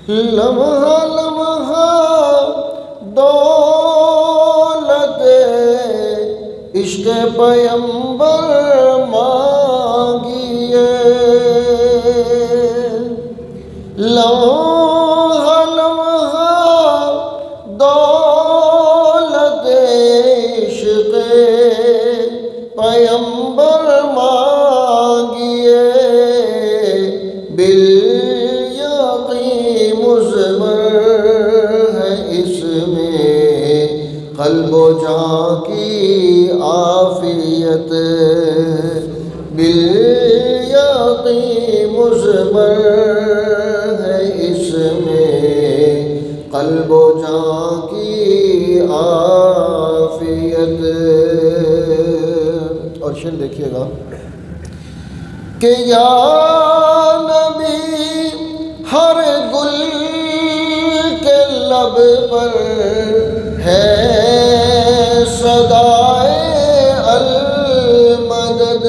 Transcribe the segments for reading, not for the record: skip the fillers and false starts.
لمحہ لمحہ دولت عشق پیمبر مانگیے، لمحہ لمحہ دولت عشق پیمبر مانگیے، بالیقین مضمر ہے اس میں قلب و جاں کی عافیت، بالیقین مضمر ہے اس میں قلب و جاں کی عافیت۔ اور شعر دیکھیے گا کہ یا نبی ہر گل کے لب پر ہے صدائے المدد،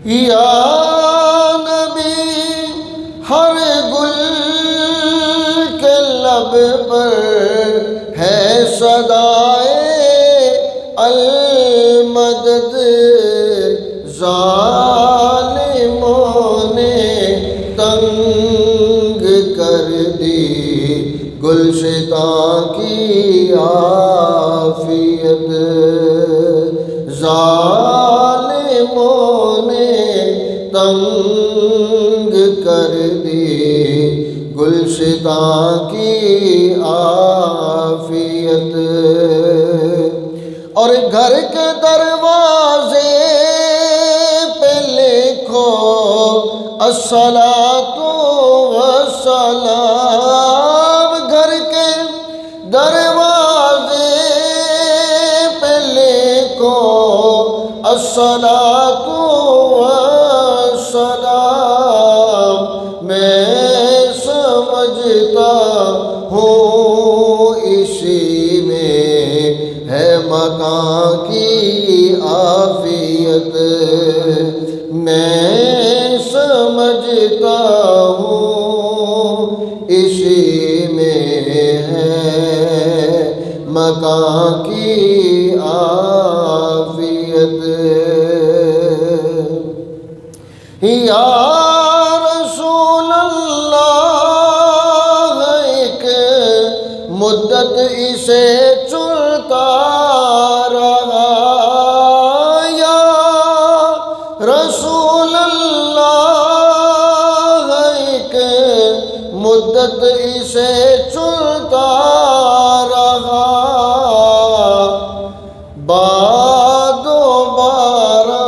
یا نبی ہر گل کے لب پر ہے صدائے المدد، ظالموں نے تنگ کر دی گلشتاں کی عافیت، ظالموں نے تنگ کر دی گلشتاں کی عافیت، اور گھر کے دروازے پہ لکھو الصلاۃ والسلام، گھر کے دروازے پہ لکھو الصلاۃ والسلام، میں سمجھتا ہوں اسی میں ہے مکان کی عافیت، میں سمجھتا ہوں اسی میں ہے مکان کی عافیت۔ یا رسول اللہ ایک مدت اسے چلتا رہا، یا رسول اللہ ایک مدت اسے چلتا رہا، باد و بارہ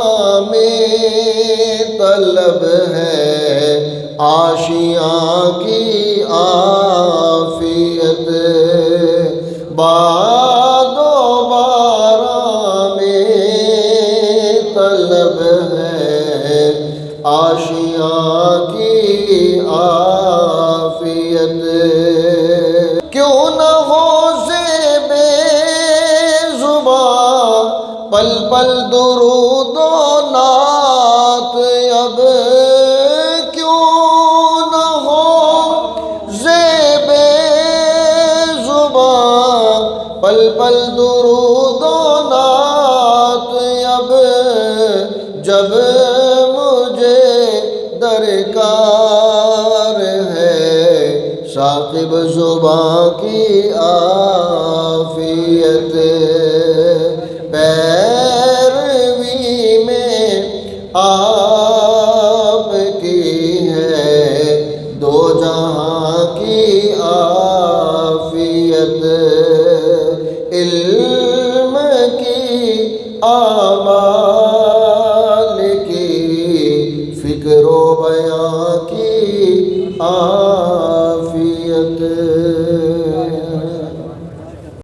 میں طلب ہے عاشیاں کی عافیت، باد و بارہ میں طلب ہے عاشیاں کی عافیت، کیوں نہ ہو زیب زباں پل پل درود و نعت، اب کیوں نہ ہو زیب زباں پل پل درود و نعت، اب جب مجھے درکار ہے ثاقب زباں کی عافیت، پیروی میں آپ کی ہے دو جہاں کی عافیت، علم کی اعمال کی فکر و بیان کی